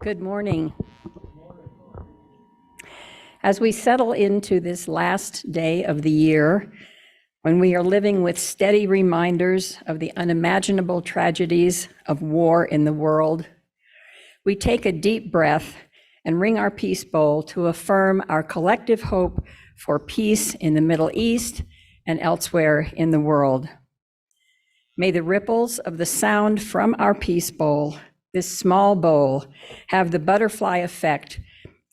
Good morning. As we settle into this last day of the year, when we are living with steady reminders of the unimaginable tragedies of war in the world, we take a deep breath and ring our peace bowl to affirm our collective hope for peace in the Middle East and elsewhere in the world. May the ripples of the sound from our peace bowl, this small bowl, have the butterfly effect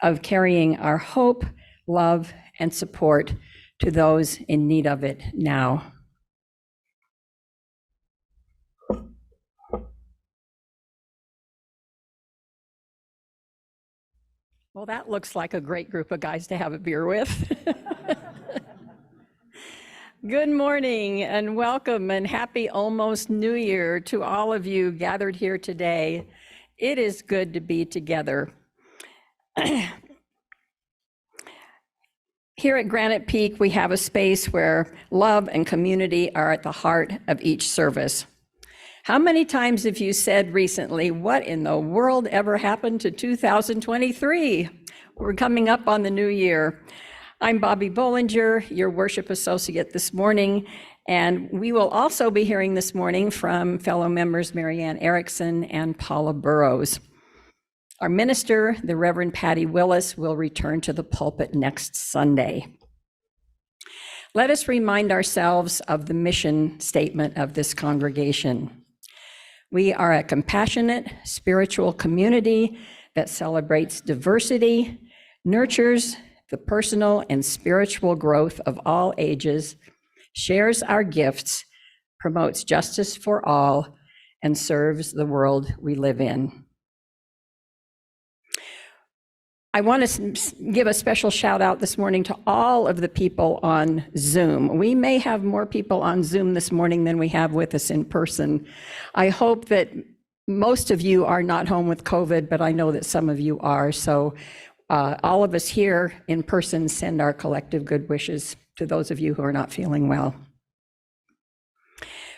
of carrying our hope, love, and support to those in need of it now. Well, that looks like a great group of guys to have a beer with. Good morning and welcome and happy almost New Year to all of you gathered here today. It is good to be together. Here at Granite Peak, we have a space where love and community are at the heart of each service. How many times have you said recently, what in the world ever happened to 2023? We're coming up on the new year. I'm Bobbie Bollinger, your worship associate this morning, and we will also be hearing this morning from fellow members Marianne Erickson and Paula Burroughs. Our minister, the Reverend Patty Willis, will return to the pulpit next Sunday. Let us remind ourselves of the mission statement of this congregation. We are a compassionate, spiritual community that celebrates diversity, nurtures the personal and spiritual growth of all ages, shares our gifts, promotes justice for all, and serves the world we live in. I want to give a special shout out this morning to all of the people on Zoom. We may have more people on Zoom this morning than we have with us in person. I hope that most of you are not home with COVID, but I know that some of you are. So all of us here in person send our collective good wishes to those of you who are not feeling well.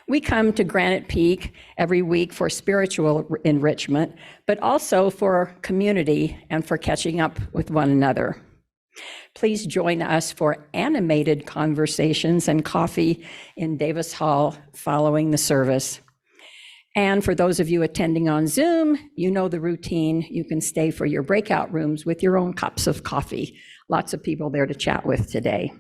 We come to Granite Peak every week for spiritual enrichment, but also for community and for catching up with one another. Please join us for animated conversations and coffee in Davis Hall following the service. And for those of you attending on Zoom, you know the routine. You can stay for your breakout rooms with your own cups of coffee. Lots of people there to chat with today.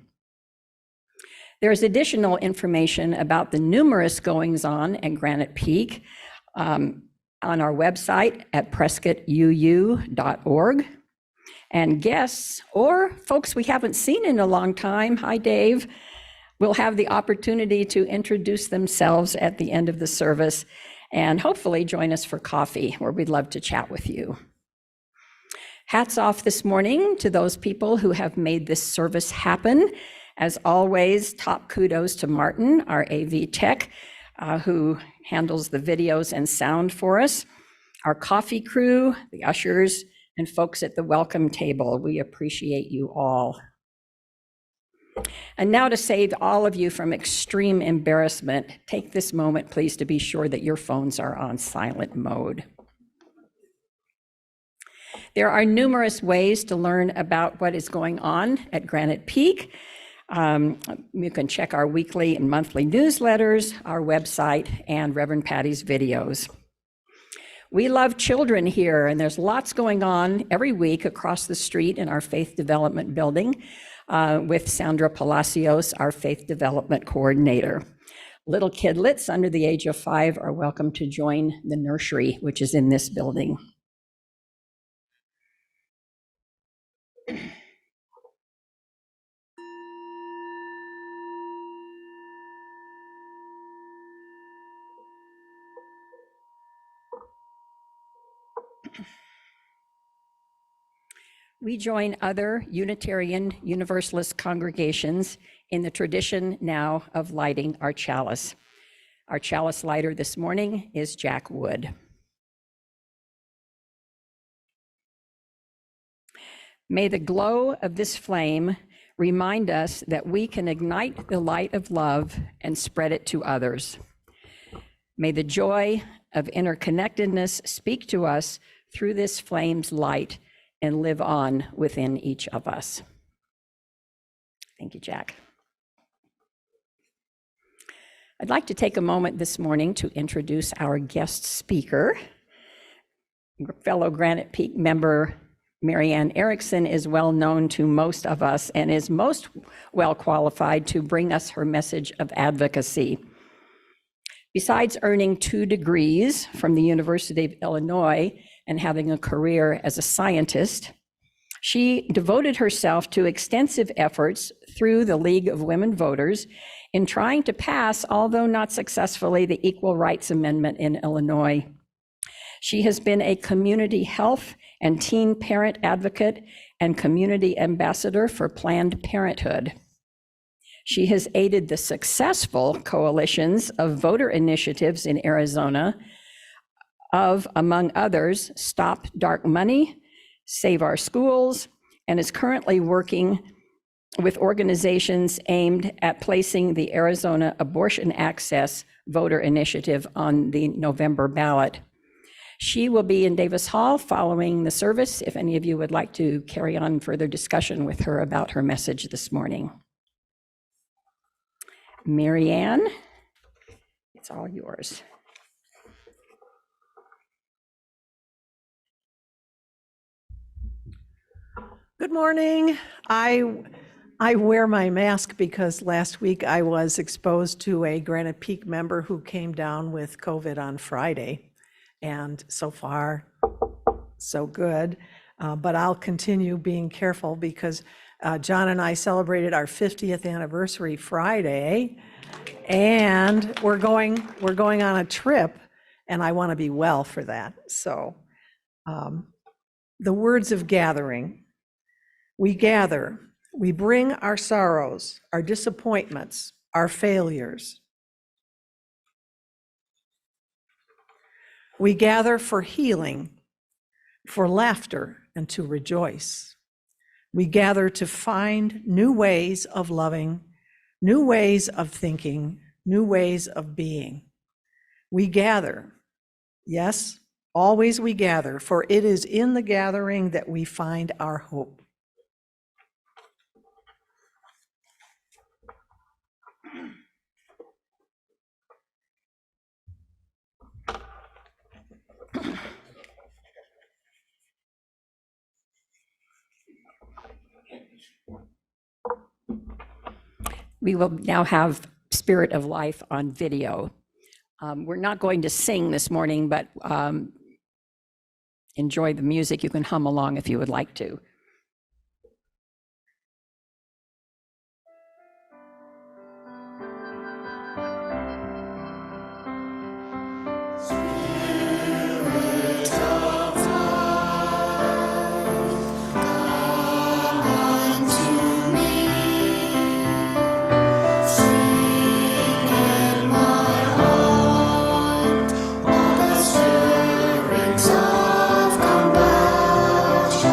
There's additional information about the numerous goings-on at Granite Peak on our website at prescottuu.org. And guests or folks we haven't seen in a long time, hi Dave, will have the opportunity to introduce themselves at the end of the service and hopefully join us for coffee, where we'd love to chat with you. Hats off this morning to those people who have made this service happen. As always, top kudos to Martin, our AV tech, who handles the videos and sound for us, our coffee crew, the ushers, and folks at the welcome table. We appreciate you all. And now to save all of you from extreme embarrassment, take this moment, please, to be sure that your phones are on silent mode. There are numerous ways to learn about what is going on at Granite Peak. You can check our weekly and monthly newsletters, our website, and Reverend Patty's videos. We love children here, and there's lots going on every week across the street in our Faith Development Building with Sandra Palacios, our Faith Development Coordinator. Little kidlets under the age of 5 are welcome to join the nursery, which is in this building. We join other Unitarian Universalist congregations in the tradition now of lighting our chalice. Our chalice lighter this morning is Jack Wood. May the glow of this flame remind us that we can ignite the light of love and spread it to others. May the joy of interconnectedness speak to us through this flame's light and live on within each of us. Thank you, Jack. I'd like to take a moment this morning to introduce our guest speaker. Fellow Granite Peak member Marianne Erickson is well known to most of us and is most well qualified to bring us her message of advocacy. Besides earning 2 degrees from the University of Illinois and having a career as a scientist, she devoted herself to extensive efforts through the League of Women Voters in trying to pass, although not successfully, the Equal Rights Amendment in Illinois. She has been a community health and teen parent advocate and community ambassador for Planned Parenthood. She has aided the successful coalitions of voter initiatives in Arizona of, among others, Stop Dark Money, Save Our Schools, and is currently working with organizations aimed at placing the Arizona Abortion Access voter initiative on the November ballot. She will be in Davis Hall following the service if any of you would like to carry on further discussion with her about her message this morning. Marianne, it's all yours. Good morning. I wear my mask because last week I was exposed to a Granite Peak member who came down with COVID on Friday. And so far, so good. But I'll continue being careful because John and I celebrated our 50th anniversary Friday, and we're going on a trip, and I want to be well for that. So the words of gathering. We gather, we bring our sorrows, our disappointments, our failures. We gather for healing, for laughter, and to rejoice. We gather to find new ways of loving, new ways of thinking, new ways of being. We gather, yes, always we gather, for it is in the gathering that we find our hope. We will now have Spirit of Life on video. We're not going to sing this morning, but enjoy the music. You can hum along if you would like to. Of compassion.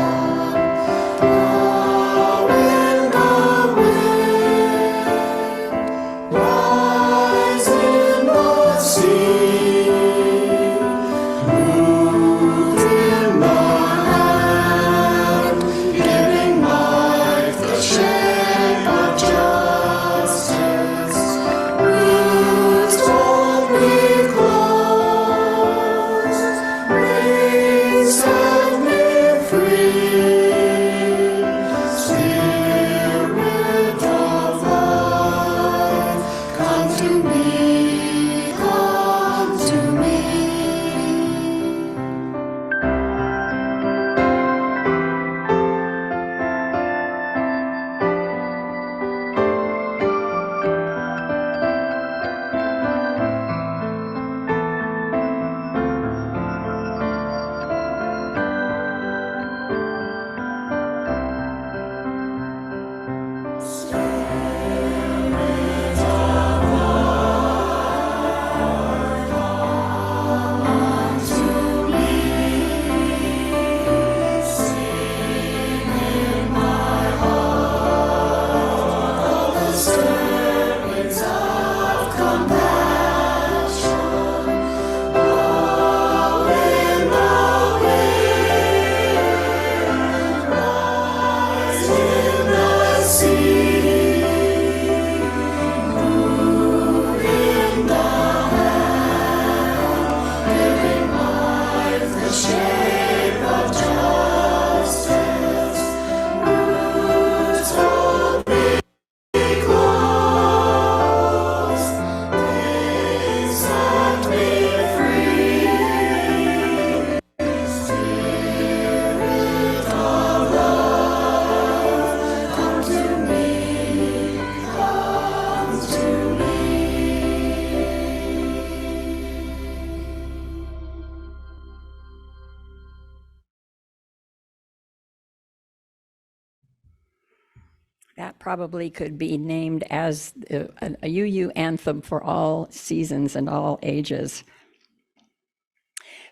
That probably could be named as a UU anthem for all seasons and all ages.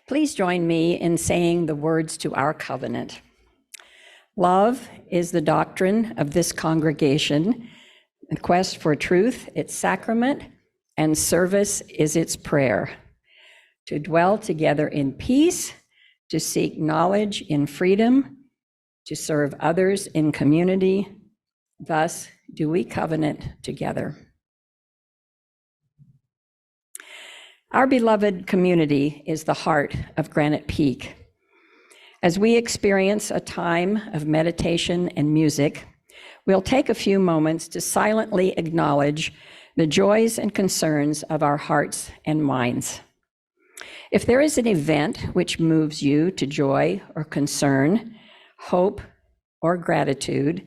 Please join me in saying the words to our covenant. Love is the doctrine of this congregation. The quest for truth, its sacrament, and service is its prayer. To dwell together in peace, to seek knowledge in freedom, to serve others in community. Thus do we covenant together. Our beloved community is the heart of Granite Peak. As we experience a time of meditation and music, we'll take a few moments to silently acknowledge the joys and concerns of our hearts and minds. If there is an event which moves you to joy or concern, hope or gratitude,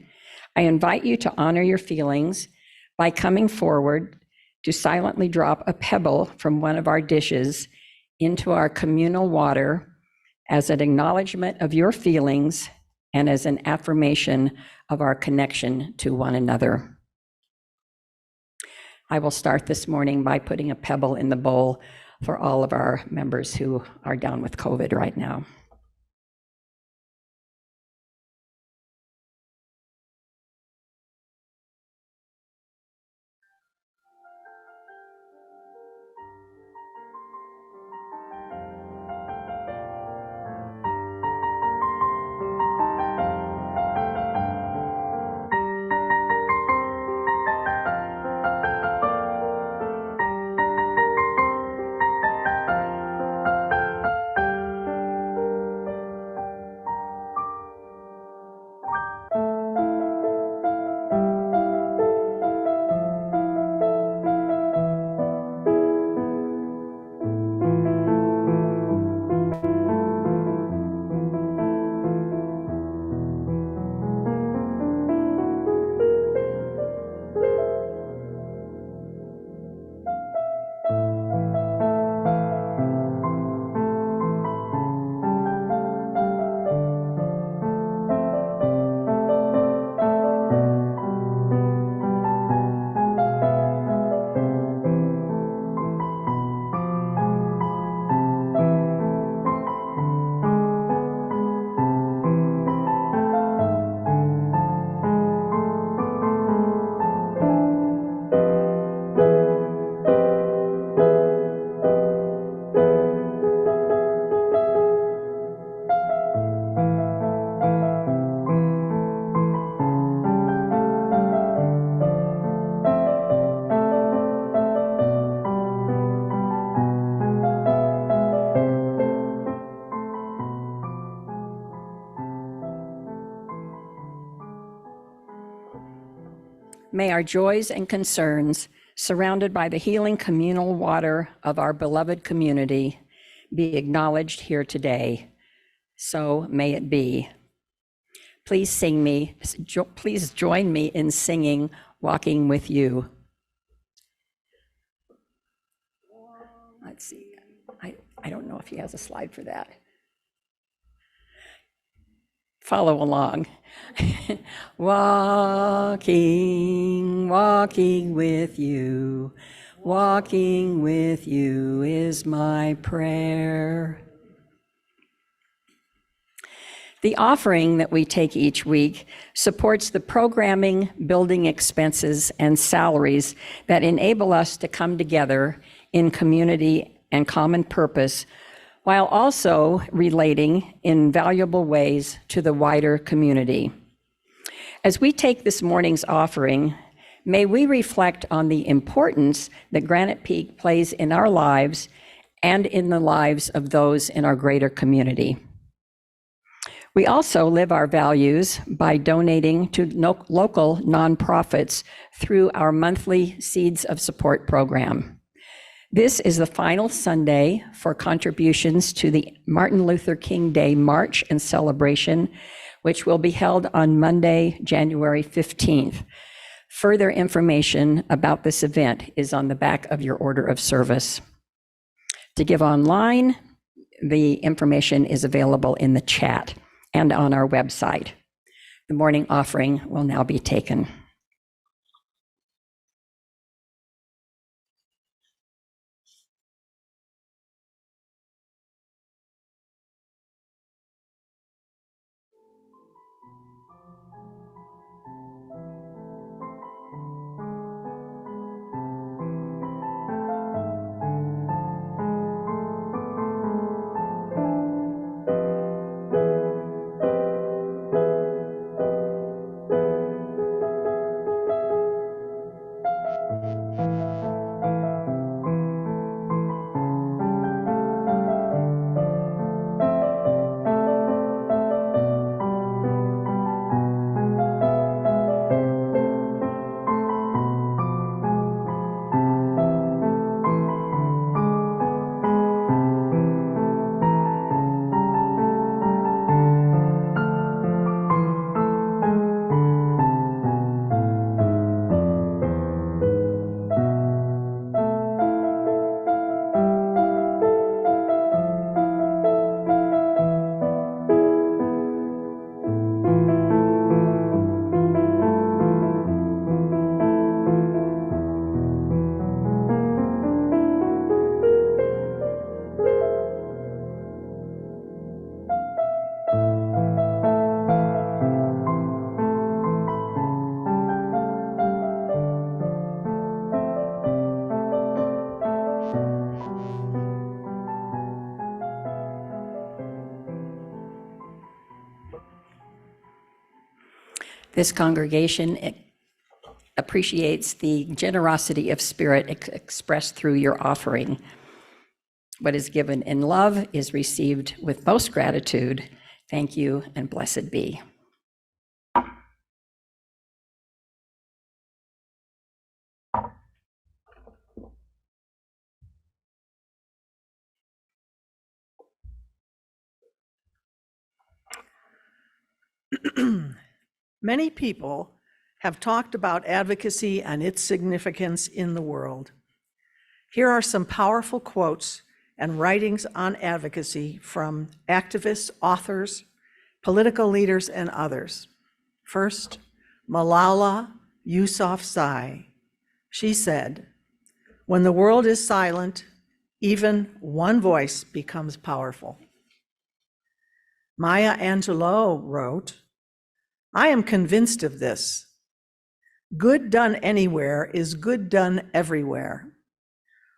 I invite you to honor your feelings by coming forward to silently drop a pebble from one of our dishes into our communal water as an acknowledgement of your feelings and as an affirmation of our connection to one another. I will start this morning by putting a pebble in the bowl for all of our members who are down with COVID right now. May our joys and concerns, surrounded by the healing communal water of our beloved community, be acknowledged here today. So may it be. Please join me in singing Walking with You. Let's see, I don't know if he has a slide for that. Follow along. Walking, walking with you, walking with you is my prayer. The offering that we take each week supports the programming, building expenses, and salaries that enable us to come together in community and common purpose, while also relating in valuable ways to the wider community. As we take this morning's offering, may we reflect on the importance that Granite Peak plays in our lives and in the lives of those in our greater community. We also live our values by donating to local nonprofits through our monthly Seeds of Support program. This is the final Sunday for contributions to the Martin Luther King Day March and celebration, which will be held on Monday, January 15th. Further information about this event is on the back of your order of service. To give online, the information is available in the chat and on our website. The morning offering will now be taken. This congregation appreciates the generosity of spirit expressed through your offering. What is given in love is received with most gratitude. Thank you and blessed be. Many people have talked about advocacy and its significance in the world. Here are some powerful quotes and writings on advocacy from activists, authors, political leaders, and others. First, Malala Yousafzai. She said, "When the world is silent, even one voice becomes powerful." Maya Angelou wrote, "I am convinced of this. Good done anywhere is good done everywhere.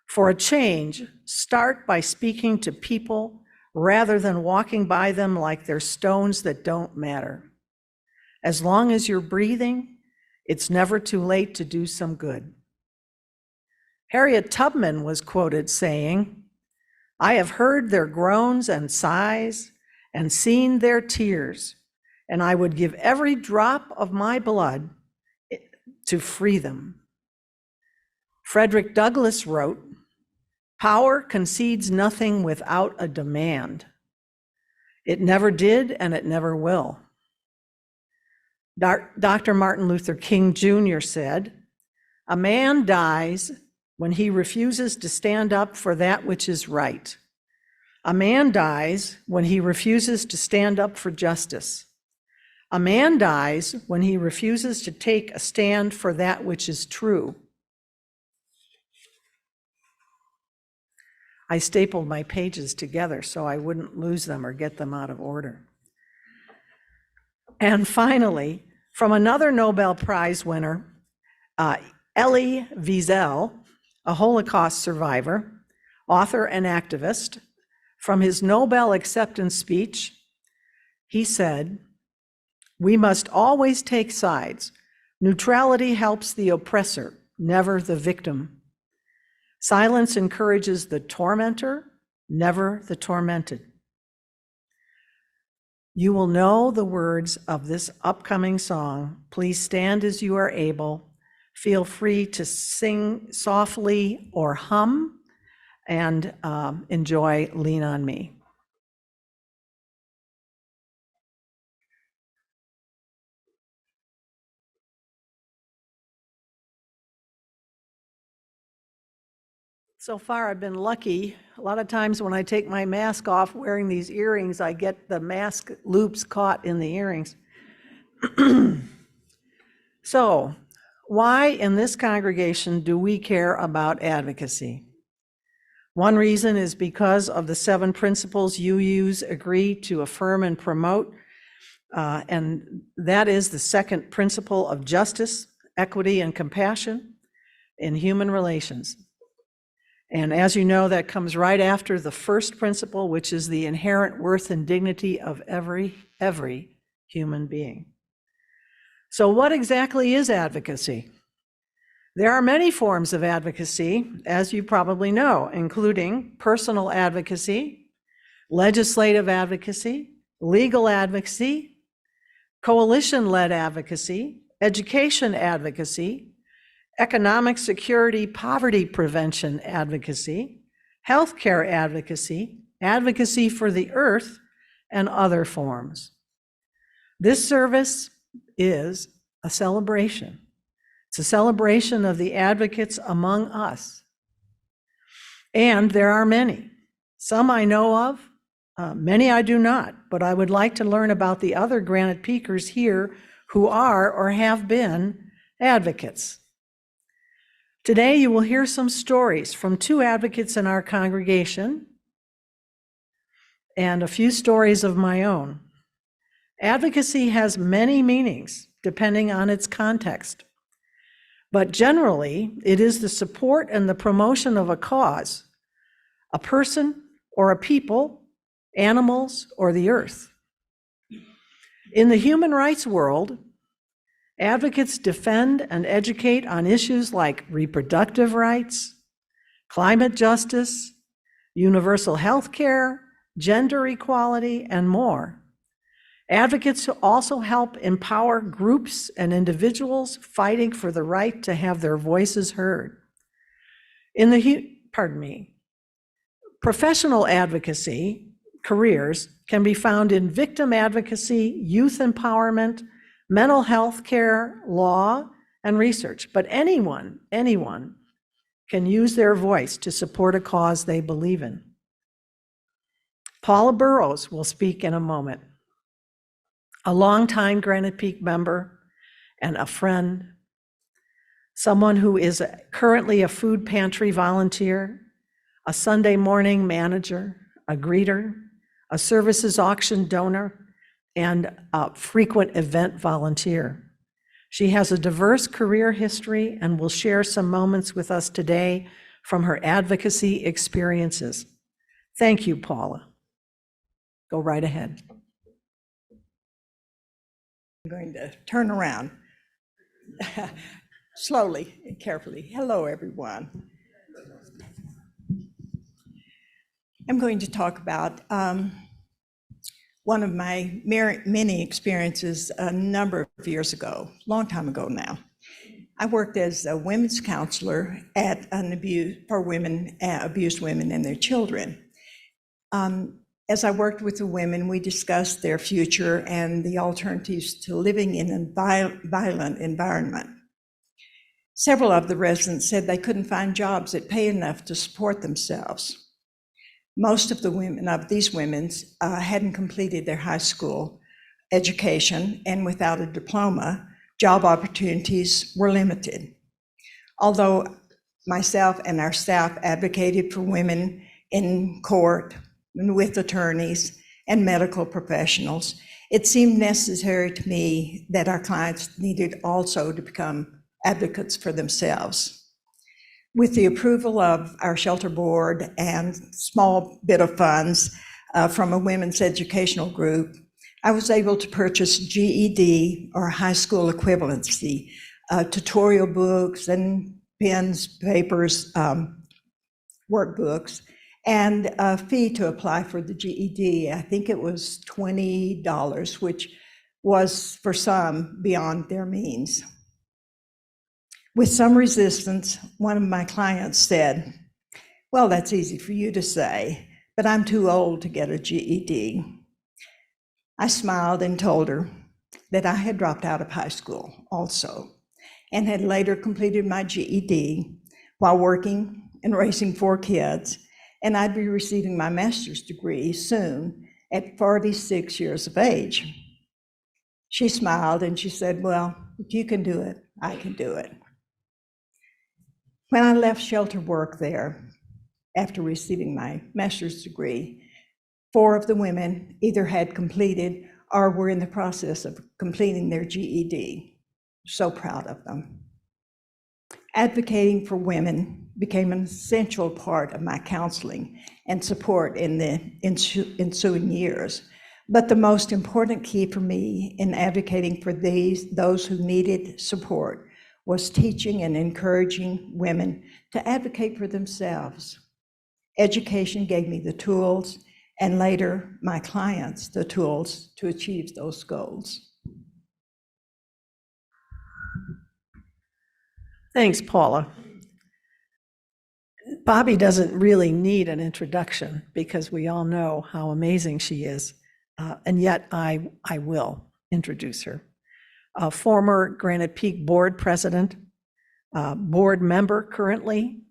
For a change, start by speaking to people rather than walking by them like they're stones that don't matter. As long as you're breathing, it's never too late to do some good." Harriet Tubman was quoted saying, "I have heard their groans and sighs and seen their tears, and I would give every drop of my blood to free them." Frederick Douglass wrote, "Power concedes nothing without a demand. It never did, and it never will." Dr. Martin Luther King Jr. said, "A man dies when he refuses to stand up for that which is right. A man dies when he refuses to stand up for justice. A man dies when he refuses to take a stand for that which is true." I stapled my pages together so I wouldn't lose them or get them out of order. And finally, from another Nobel Prize winner, Elie Wiesel, a Holocaust survivor, author, and activist, from his Nobel acceptance speech, he said, "We must always take sides. Neutrality helps the oppressor, never the victim. Silence encourages the tormentor, never the tormented." You will know the words of this upcoming song. Please stand as you are able. Feel free to sing softly or hum, and enjoy Lean on Me. So far, I've been lucky. A lot of times when I take my mask off wearing these earrings, I get the mask loops caught in the earrings. So, why in this congregation do we care about advocacy? One reason is because of the 7 principles UUs agree to affirm and promote, and that is the second principle of justice, equity, and compassion in human relations. And as you know, that comes right after the first principle, which is the inherent worth and dignity of every human being. So what exactly is advocacy? There are many forms of advocacy, as you probably know, including personal advocacy, legislative advocacy, legal advocacy, coalition-led advocacy, education advocacy, economic security, poverty prevention advocacy, healthcare advocacy, advocacy for the earth, and other forms. This service is a celebration. It's a celebration of the advocates among us. And there are many. Some I know of, many I do not, but I would like to learn about the other Granite Peakers here who are or have been advocates. Today you will hear some stories from 2 advocates in our congregation and a few stories of my own. Advocacy has many meanings depending on its context, but generally it is the support and the promotion of a cause, a person or a people, animals, or the earth. In the human rights world, Advocates defend and educate on issues like reproductive rights, climate justice, universal health care, gender equality, and more. Advocates also help empower groups and individuals fighting for the right to have their voices heard. Professional advocacy careers can be found in victim advocacy, youth empowerment, mental health care, law, and research. But anyone can use their voice to support a cause they believe in. Paula Burroughs will speak in a moment. A longtime Granite Peak member and a friend, someone who is currently a food pantry volunteer, a Sunday morning manager, a greeter, a services auction donor, and a frequent event volunteer. She has a diverse career history and will share some moments with us today from her advocacy experiences. Thank you, Paula. Go right ahead. I'm going to turn around slowly and carefully. Hello, everyone. I'm going to talk about one of my many experiences a number of years ago, a long time ago now. I worked as a women's counselor at for women, abused women and their children. As I worked with the women, we discussed their future and the alternatives to living in a violent environment. Several of the residents said they couldn't find jobs that pay enough to support themselves. Most of these women hadn't completed their high school education, and without a diploma, job opportunities were limited. Although myself and our staff advocated for women in court, with attorneys and medical professionals, it seemed necessary to me that our clients needed also to become advocates for themselves. With the approval of our shelter board and small bit of funds from a women's educational group, I was able to purchase GED or high school equivalency, tutorial books and pens, papers, workbooks, and a fee to apply for the GED. I think it was $20, which was for some beyond their means. With some resistance, one of my clients said, "Well, that's easy for you to say, but I'm too old to get a GED." I smiled and told her that I had dropped out of high school also, and had later completed my GED while working and raising 4 kids, and I'd be receiving my master's degree soon at 46 years of age. She smiled and she said, "Well, if you can do it, I can do it." When I left shelter work there, after receiving my master's degree, 4 of the women either had completed or were in the process of completing their GED. So proud of them. Advocating for women became an essential part of my counseling and support in the ensuing years. But the most important key for me in advocating for those who needed support was teaching and encouraging women to advocate for themselves. Education gave me the tools, and later my clients the tools to achieve those goals. Thanks, Paula. Bobbie doesn't really need an introduction because we all know how amazing she is, and yet I will introduce her. A former Granite Peak board president, board member currently,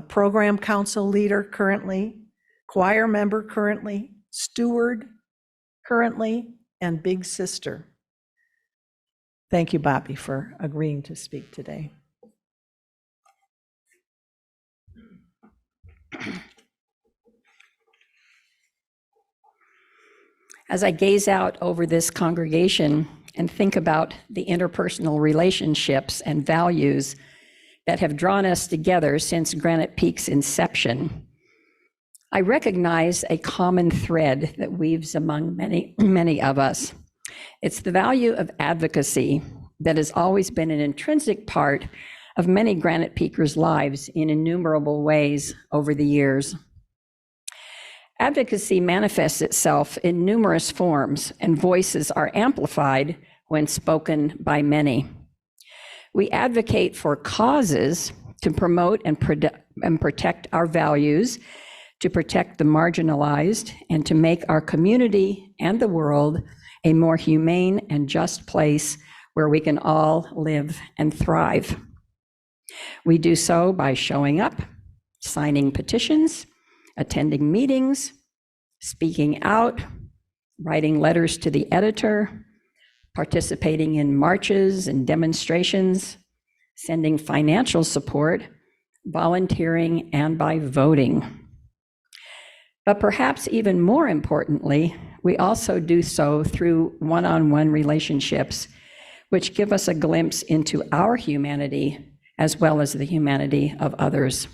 program council leader currently, choir member currently, steward currently, and big sister. Thank you, Bobbie, for agreeing to speak today. As I gaze out over this congregation and think about the interpersonal relationships and values that have drawn us together since Granite Peak's inception, I recognize a common thread that weaves among many of us. It's the value of advocacy that has always been an intrinsic part of many Granite Peakers' lives in innumerable ways over the years. Advocacy manifests itself in numerous forms, and voices are amplified when spoken by many. We advocate for causes to promote and protect our values, to protect the marginalized, and to make our community and the world a more humane and just place where we can all live and thrive. We do so by showing up, signing petitions, attending meetings, speaking out, writing letters to the editor, participating in marches and demonstrations, sending financial support, volunteering, and by voting. But perhaps even more importantly, we also do so through one-on-one relationships, which give us a glimpse into our humanity as well as the humanity of others.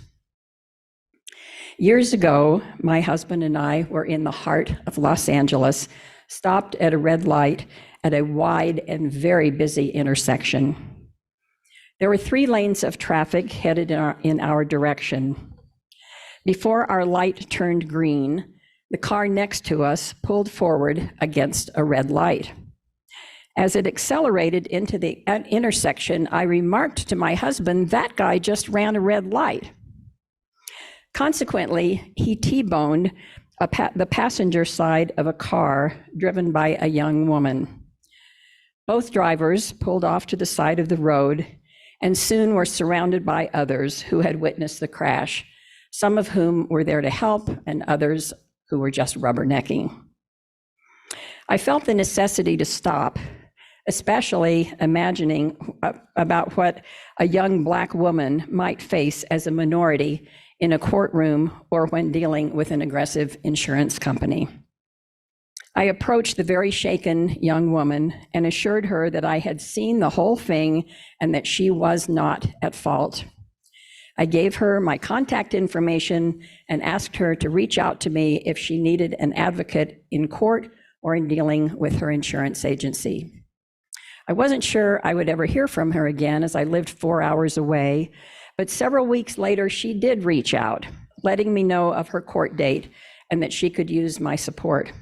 Years ago, my husband and I were in the heart of Los Angeles, stopped at a red light at a wide and very busy intersection. There were 3 lanes of traffic headed in our direction. Before our light turned green, the car next to us pulled forward against a red light. As it accelerated into the intersection, I remarked to my husband, "That guy just ran a red light." Consequently, he T-boned the passenger side of a car driven by a young woman. Both drivers pulled off to the side of the road and soon were surrounded by others who had witnessed the crash, some of whom were there to help and others who were just rubbernecking. I felt the necessity to stop, especially imagining about what a young Black woman might face as a minority in a courtroom or when dealing with an aggressive insurance company. I approached the very shaken young woman and assured her that I had seen the whole thing and that she was not at fault. I gave her my contact information and asked her to reach out to me if she needed an advocate in court or in dealing with her insurance agency. I wasn't sure I would ever hear from her again as I lived 4 hours away, but several weeks later, she did reach out, letting me know of her court date and that she could use my support.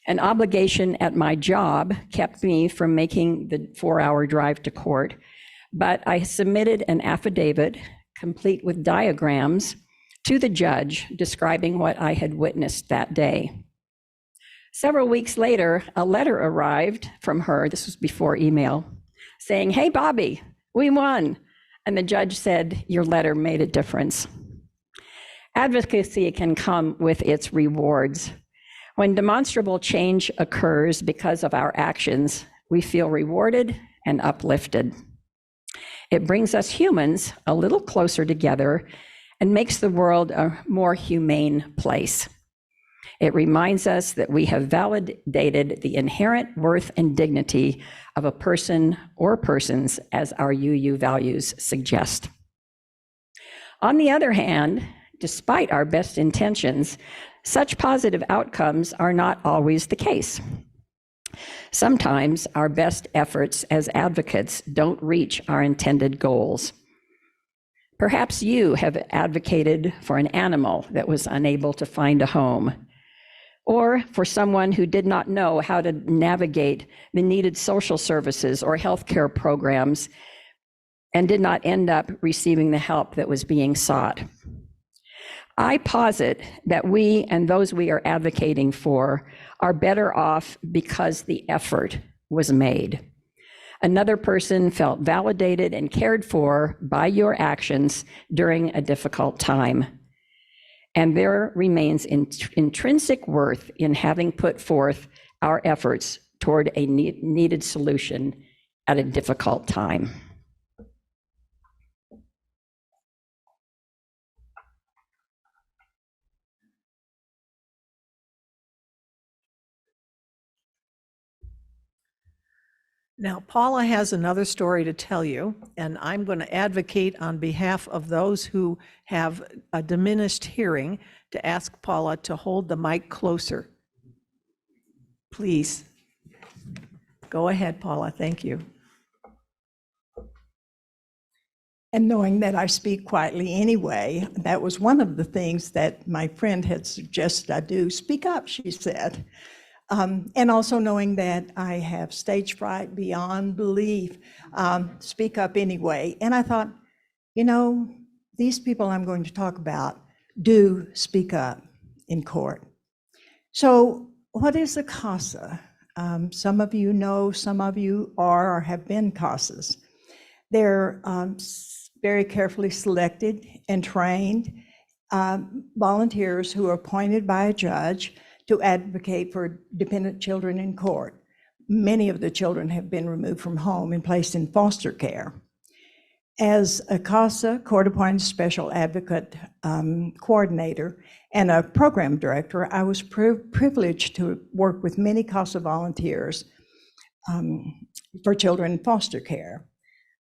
An obligation at my job kept me from making the 4-hour drive to court, but I submitted an affidavit, complete with diagrams, to the judge describing what I had witnessed that day. Several weeks later, a letter arrived from her, this was before email, saying, "Hey, Bobbie, we won." And the judge said, "Your letter made a difference." Advocacy can come with its rewards. When demonstrable change occurs because of our actions, we feel rewarded and uplifted. It brings us humans a little closer together and makes the world a more humane place. It reminds us that we have validated the inherent worth and dignity of a person or persons as our UU values suggest. On the other hand, despite our best intentions, such positive outcomes are not always the case. Sometimes our best efforts as advocates don't reach our intended goals. Perhaps you have advocated for an animal that was unable to find a home, or for someone who did not know how to navigate the needed social services or healthcare programs and did not end up receiving the help that was being sought. I posit that we and those we are advocating for are better off because the effort was made. Another person felt validated and cared for by your actions during a difficult time. And there remains intrinsic worth in having put forth our efforts toward a needed solution at a difficult time. Now, Paula has another story to tell you, and I'm going to advocate on behalf of those who have a diminished hearing to ask Paula to hold the mic closer. Please. Go ahead, Paula. Thank you. And knowing that I speak quietly anyway, that was one of the things that my friend had suggested I do. Speak up, she said. And also knowing that I have stage fright beyond belief, speak up anyway. And I thought, you know, these people I'm going to talk about do speak up in court. So what is a CASA? Some of you know, some of you are or have been CASAs. They're very carefully selected and trained volunteers who are appointed by a judge to advocate for dependent children in court. Many of the children have been removed from home and placed in foster care. As a CASA, court-appointed special advocate coordinator and a program director, I was privileged to work with many CASA volunteers for children in foster care.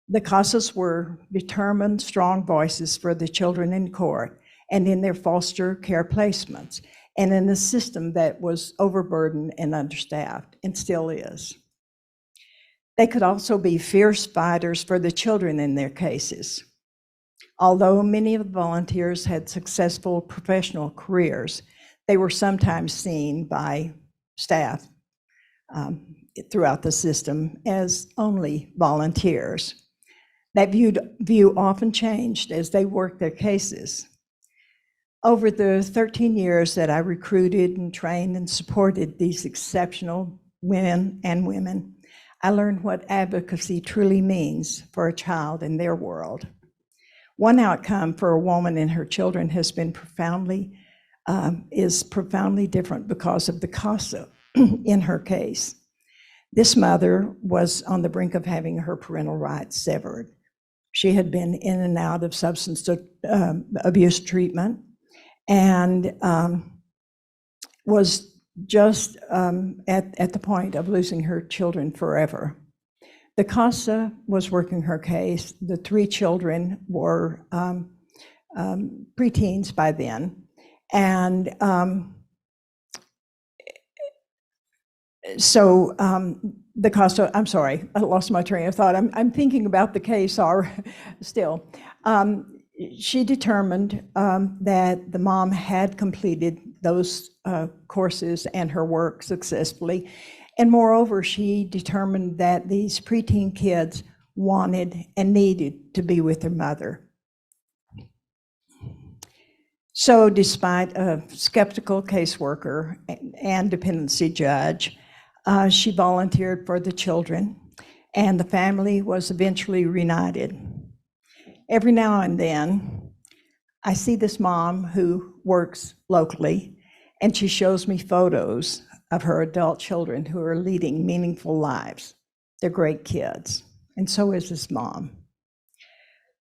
The CASAs were determined, strong voices for the children in court and in their foster care placements, and in a system that was overburdened and understaffed, and still is. They could also be fierce fighters for the children in their cases. Although many of the volunteers had successful professional careers, they were sometimes seen by staff throughout the system as only volunteers. That view often changed as they worked their cases. Over the 13 years that I recruited and trained and supported these exceptional men and women, I learned what advocacy truly means for a child in their world. One outcome for a woman and her children has been profoundly different because of the CASA in her case. This mother was on the brink of having her parental rights severed. She had been in and out of substance abuse treatment and was just at the point of losing her children forever. The CASA was working her case. The 3 children were preteens by then. And so the CASA, I'm sorry, I lost my train of thought. I'm thinking about the case still. She determined that the mom had completed those courses and her work successfully. And moreover, she determined that these preteen kids wanted and needed to be with their mother. So despite a skeptical caseworker and dependency judge, she volunteered for the children, and the family was eventually reunited. Every now and then, I see this mom who works locally, and she shows me photos of her adult children who are leading meaningful lives. They're great kids, and so is this mom.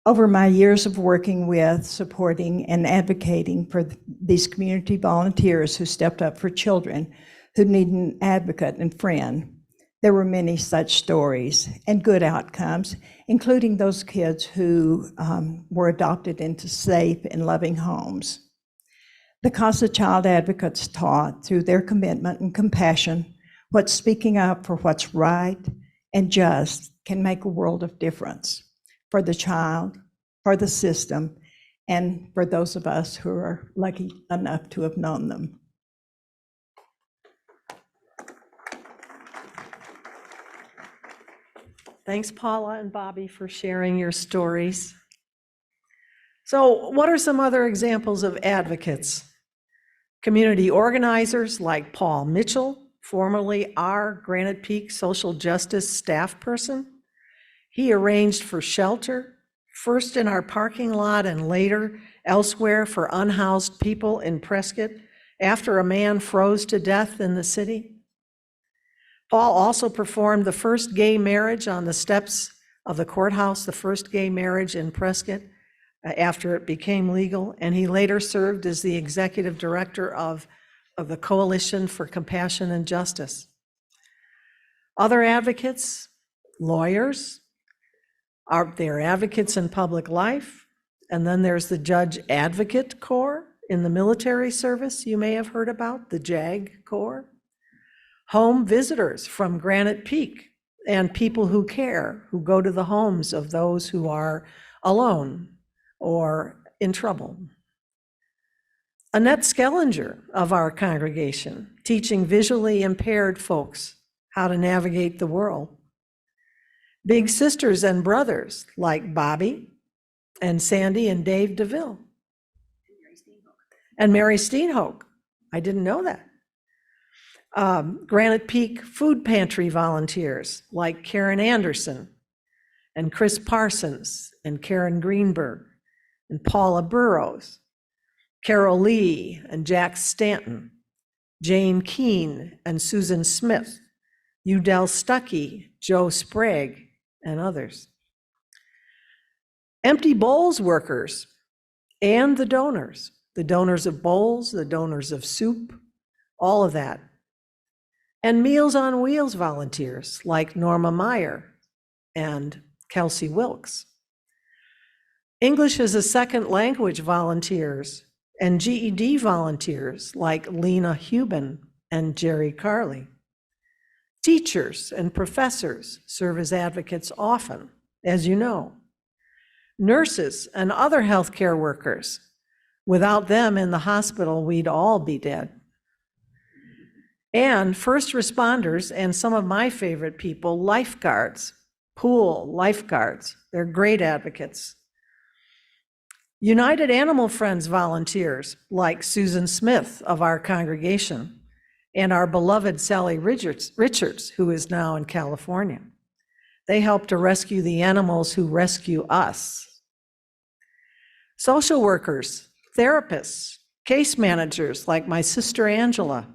Over my years of working with, supporting, and advocating for these community volunteers who stepped up for children who need an advocate and friend, there were many such stories and good outcomes, including those kids who were adopted into safe and loving homes. The CASA Child Advocates taught through their commitment and compassion what speaking up for what's right and just can make a world of difference for the child, for the system, and for those of us who are lucky enough to have known them. Thanks, Paula and Bobbie, for sharing your stories. So what are some other examples of advocates? Community organizers like Paul Mitchell, formerly our Granite Peak social justice staff person. He arranged for shelter, first in our parking lot and later elsewhere for unhoused people in Prescott after a man froze to death in the city. Paul also performed the first gay marriage on the steps of the courthouse, the first gay marriage in Prescott after it became legal, and he later served as the executive director of the Coalition for Compassion and Justice. Other advocates, lawyers, they're advocates in public life, and then there's the Judge Advocate Corps in the military service you may have heard about, the JAG Corps. Home visitors from Granite Peak and people who care, who go to the homes of those who are alone or in trouble. Annette Skellinger of our congregation, teaching visually impaired folks how to navigate the world. Big sisters and brothers like Bobbie and Sandy and Dave DeVille. And Mary Steenhoek. I didn't know that. Granite Peak food pantry volunteers like Karen Anderson and Chris Parsons and Karen Greenberg and Paula Burroughs, Carol Lee and Jack Stanton, Jane Keene and Susan Smith, Udell Stuckey, Joe Sprague, and others. Empty Bowls workers and the donors of bowls, the donors of soup, all of that. And Meals on Wheels volunteers like Norma Meyer and Kelsey Wilkes. English as a second language volunteers and GED volunteers like Lena Hubin and Jerry Carley. Teachers and professors serve as advocates often, as you know. Nurses and other healthcare workers. Without them in the hospital, we'd all be dead. And first responders and some of my favorite people, lifeguards, pool lifeguards. They're great advocates. United Animal Friends volunteers like Susan Smith of our congregation and our beloved Sally Richards, who is now in California. They help to rescue the animals who rescue us. Social workers, therapists, case managers like my sister Angela.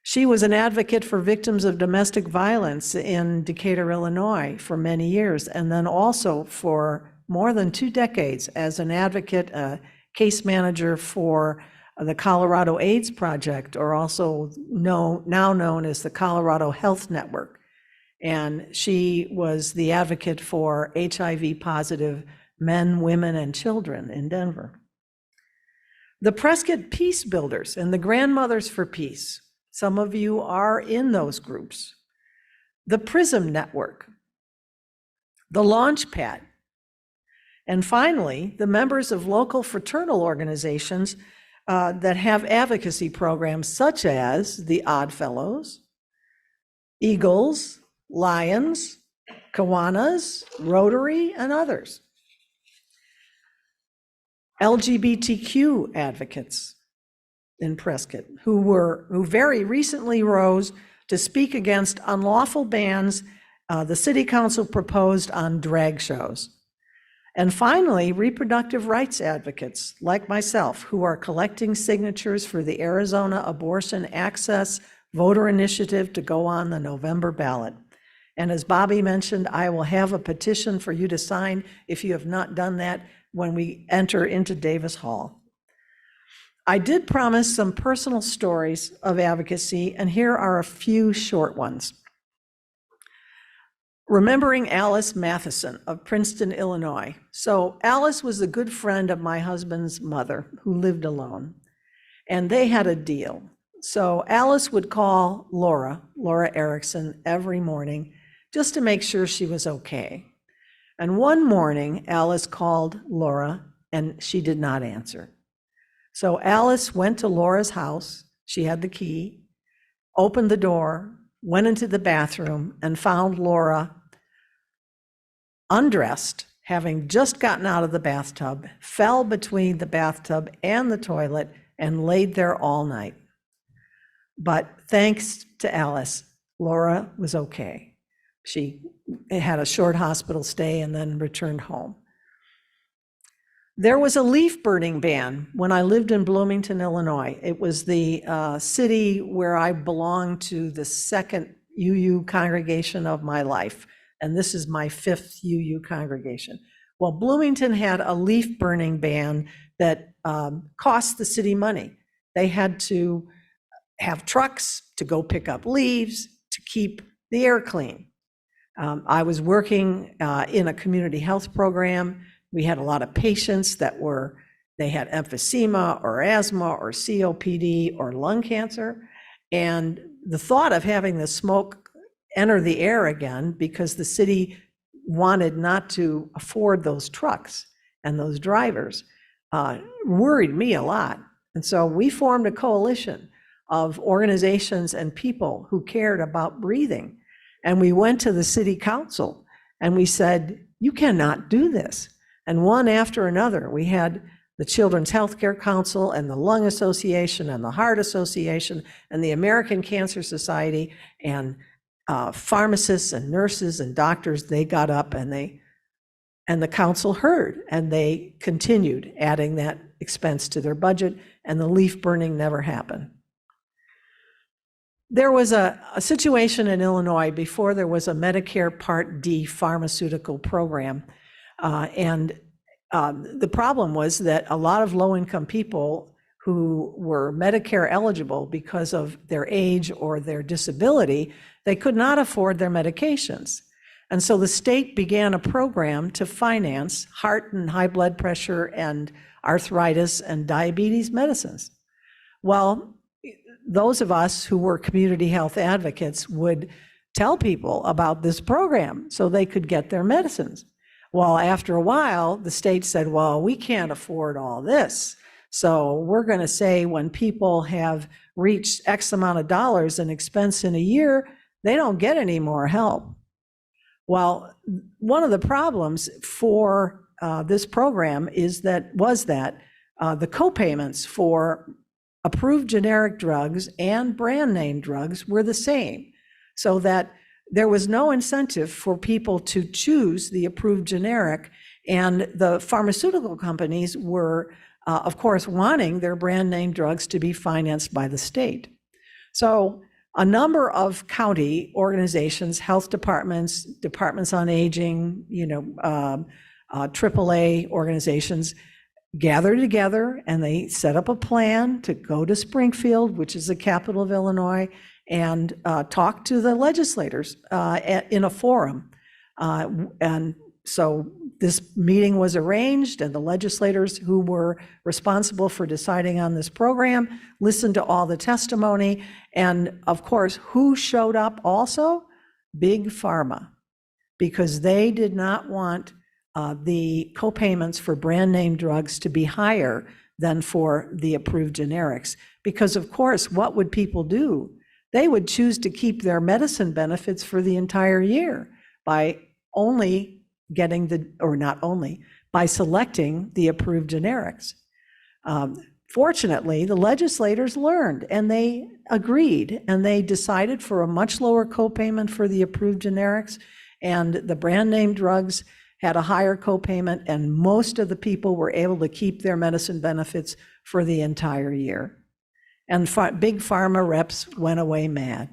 She was an advocate for victims of domestic violence in Decatur, Illinois for many years, and then also for more than 2 decades as an advocate, a case manager for the Colorado AIDS Project, or also now known as the Colorado Health Network. And she was the advocate for HIV positive men, women, and children in Denver. The Prescott Peace Builders and the Grandmothers for Peace. Some of you are in those groups. The PRISM Network, the Launchpad, and finally, the members of local fraternal organizations that have advocacy programs such as the Oddfellows, Eagles, Lions, Kiwanis, Rotary, and others. LGBTQ advocates in Prescott who very recently rose to speak against unlawful bans the city council proposed on drag shows. And finally, reproductive rights advocates like myself who are collecting signatures for the Arizona Abortion Access Voter Initiative to go on the November ballot. And as Bobbie mentioned, I will have a petition for you to sign if you have not done that when we enter into Davis Hall. I did promise some personal stories of advocacy, and here are a few short ones. Remembering Alice Matheson of Princeton, Illinois. So Alice was a good friend of my husband's mother who lived alone, and they had a deal. So Alice would call Laura Erickson, every morning just to make sure she was okay. And one morning, Alice called Laura and she did not answer. So Alice went to Laura's house. She had the key, opened the door, went into the bathroom, and found Laura undressed, having just gotten out of the bathtub, fell between the bathtub and the toilet, and laid there all night. But thanks to Alice, Laura was okay. She had a short hospital stay and then returned home. There was a leaf burning ban when I lived in Bloomington, Illinois. It was the city where I belonged to the second UU congregation of my life. And this is my 5th UU congregation. Well, Bloomington had a leaf burning ban that cost the city money. They had to have trucks to go pick up leaves to keep the air clean. I was working in a community health program. We had a lot of patients they had emphysema or asthma or COPD or lung cancer. And the thought of having the smoke enter the air again, because the city wanted not to afford those trucks and those drivers worried me a lot. And so we formed a coalition of organizations and people who cared about breathing. And we went to the city council and we said, you cannot do this. And one after another, we had the Children's Healthcare Council and the Lung Association and the Heart Association and the American Cancer Society and pharmacists and nurses and doctors. They got up and the council heard, and they continued adding that expense to their budget, and the leaf burning never happened. There was a situation in Illinois before there was a Medicare Part D pharmaceutical program, and the problem was that a lot of low-income people who were Medicare eligible because of their age or their disability, they could not afford their medications. And so the state began a program to finance heart and high blood pressure and arthritis and diabetes medicines. Well, those of us who were community health advocates would tell people about this program so they could get their medicines. Well, after a while, the state said, well, we can't afford all this. So we're going to say when people have reached X amount of dollars in expense in a year, they don't get any more help. Well, one of the problems for this program was that the co-payments for approved generic drugs and brand name drugs were the same, so that there was no incentive for people to choose the approved generic, and the pharmaceutical companies were, of course, wanting their brand name drugs to be financed by the state. So a number of county organizations, health departments, departments on aging, AAA organizations gathered together, and they set up a plan to go to Springfield, which is the capital of Illinois, and talk to the legislators in a forum. And so this meeting was arranged, and the legislators who were responsible for deciding on this program listened to all the testimony. And of course, who showed up also? Big Pharma, because they did not want the co-payments for brand name drugs to be higher than for the approved generics. Because of course, what would people do? They would choose to keep their medicine benefits for the entire year by only getting by selecting the approved generics. Fortunately, the legislators learned, and they agreed, and they decided for a much lower co-payment for the approved generics, and the brand name drugs had a higher co-payment, and most of the people were able to keep their medicine benefits for the entire year. And big pharma reps went away mad.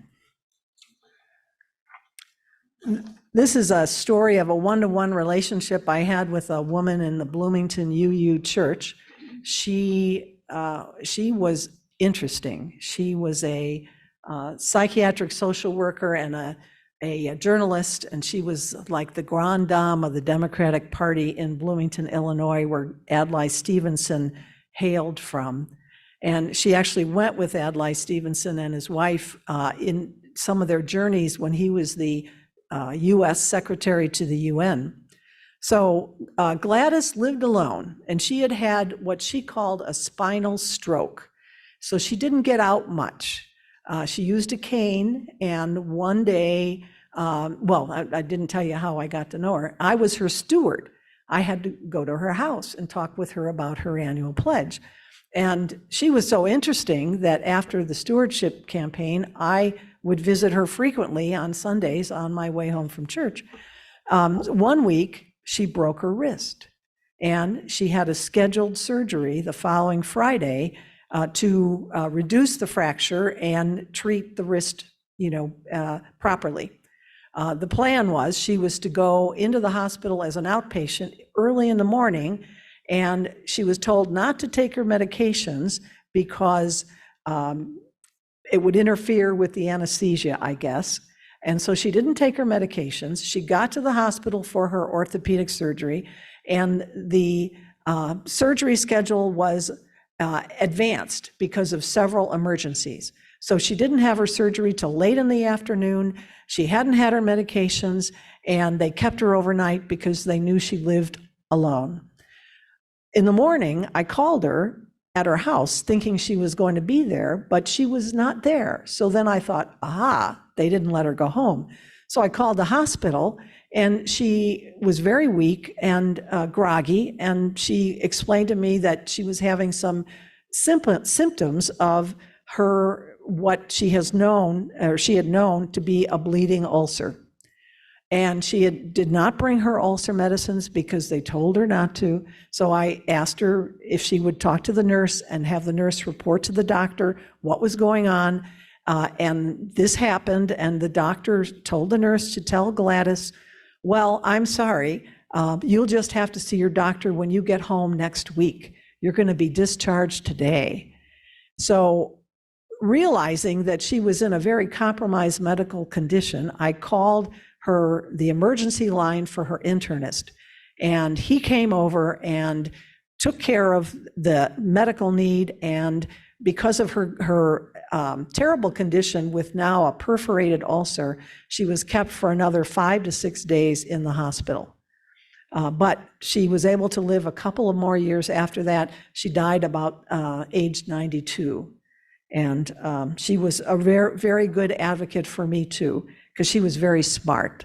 This is a story of a one-to-one relationship I had with a woman in the Bloomington UU church. She was interesting. She was a psychiatric social worker and a journalist, and she was like the grande dame of the Democratic Party in Bloomington, Illinois, where Adlai Stevenson hailed from. And she actually went with Adlai Stevenson and his wife in some of their journeys when he was the US Secretary to the UN. So Gladys lived alone, and she had had what she called a spinal stroke. So she didn't get out much. She used a cane, and one day, I didn't tell you how I got to know her. I was her steward. I had to go to her house and talk with her about her annual pledge. And she was so interesting that after the stewardship campaign, I would visit her frequently on Sundays on my way home from church. One week, she broke her wrist, and she had a scheduled surgery the following Friday to reduce the fracture and treat the wrist, properly. The plan was she was to go into the hospital as an outpatient early in the morning, and she was told not to take her medications because it would interfere with the anesthesia, I guess. And so she didn't take her medications. She got to the hospital for her orthopedic surgery, and the surgery schedule was advanced because of several emergencies. So she didn't have her surgery till late in the afternoon. She hadn't had her medications, and they kept her overnight because they knew she lived alone. In the morning, I called her at her house thinking she was going to be there, but she was not there. So then I thought, aha, they didn't let her go home. So I called the hospital, and she was very weak and groggy, and she explained to me that she was having some symptoms of her, what she has known, or she had known to be a bleeding ulcer. And she did not bring her ulcer medicines because they told her not to. So I asked her if she would talk to the nurse and have the nurse report to the doctor what was going on. And this happened, and the doctor told the nurse to tell Gladys, well, I'm sorry, you'll just have to see your doctor when you get home next week. You're going to be discharged today. So realizing that she was in a very compromised medical condition, I called the emergency line for her internist, and he came over and took care of the medical need. And because of her terrible condition with now a perforated ulcer, she was kept for another 5 to 6 days in the hospital. But she was able to live a couple of more years after that. She died about age 92. And she was a very, very good advocate for me too, because she was very smart.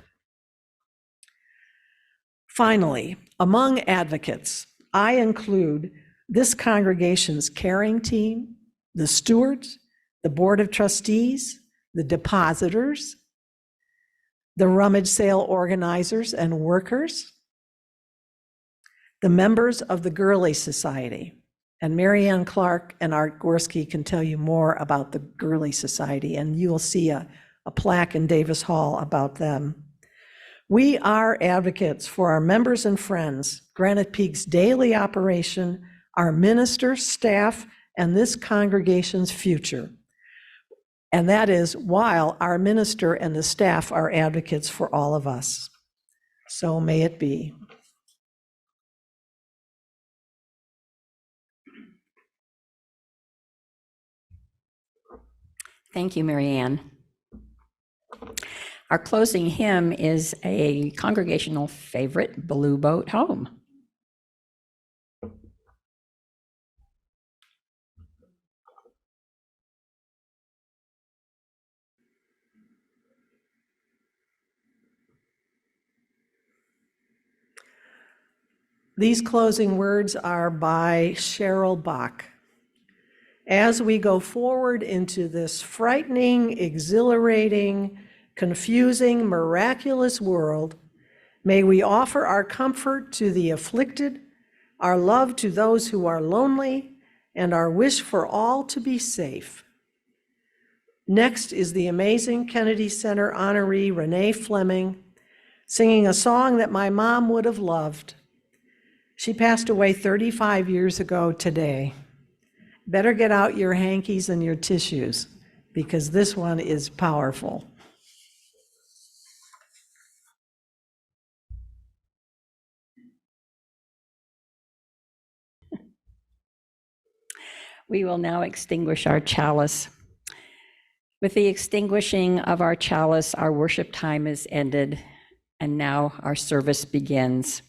Finally, among advocates, I include this congregation's caring team, the stewards, the board of trustees, the depositors, the rummage sale organizers and workers, the members of the Gurley Society. And Marianne Clark and Art Gorski can tell you more about the Gurley Society, and you will see a plaque in Davis Hall about them. We are advocates for our members and friends, Granite Peak's daily operation, our ministers, staff, and this congregation's future. And that is while our minister and the staff are advocates for all of us. So may it be. Thank you, Marianne. Our closing hymn is a congregational favorite, Blue Boat Home. These closing words are by Cheryl Bach. As we go forward into this frightening, exhilarating, confusing, miraculous world, may we offer our comfort to the afflicted, our love to those who are lonely, and our wish for all to be safe. Next is the amazing Kennedy Center honoree Renee Fleming singing a song that my mom would have loved. She passed away 35 years ago today. Better get out your hankies and your tissues, because this one is powerful. We will now extinguish our chalice. With the extinguishing of our chalice, our worship time is ended, and now our service begins.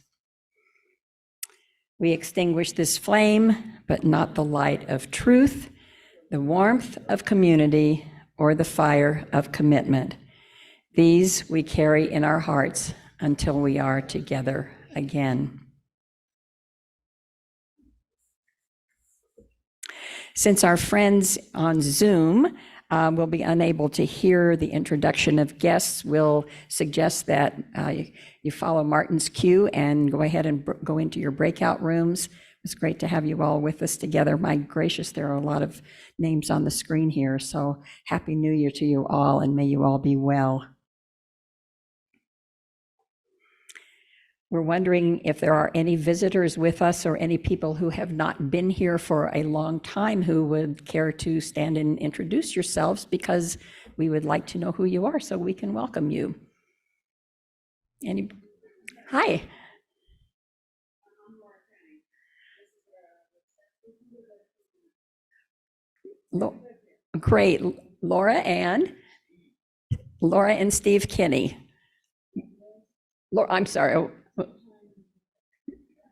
We extinguish this flame, but not the light of truth, the warmth of community, or the fire of commitment. These we carry in our hearts until we are together again. Since our friends on Zoom will be unable to hear the introduction of guests, we'll suggest that you follow Martin's cue and go ahead and go into your breakout rooms. It's great to have you all with us together. My gracious, there are a lot of names on the screen here, so Happy New Year to you all, and may you all be well. We're wondering if there are any visitors with us or any people who have not been here for a long time who would care to stand and introduce yourselves, because we would like to know who you are so we can welcome you. Hi. Great. Laura and Steve Kinney. I'm sorry.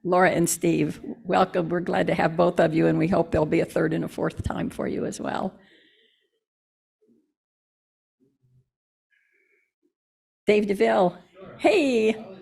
Laura and Steve, welcome. We're glad to have both of you, and we hope there'll be a third and a fourth time for you as well. Dave DeVille. Hey.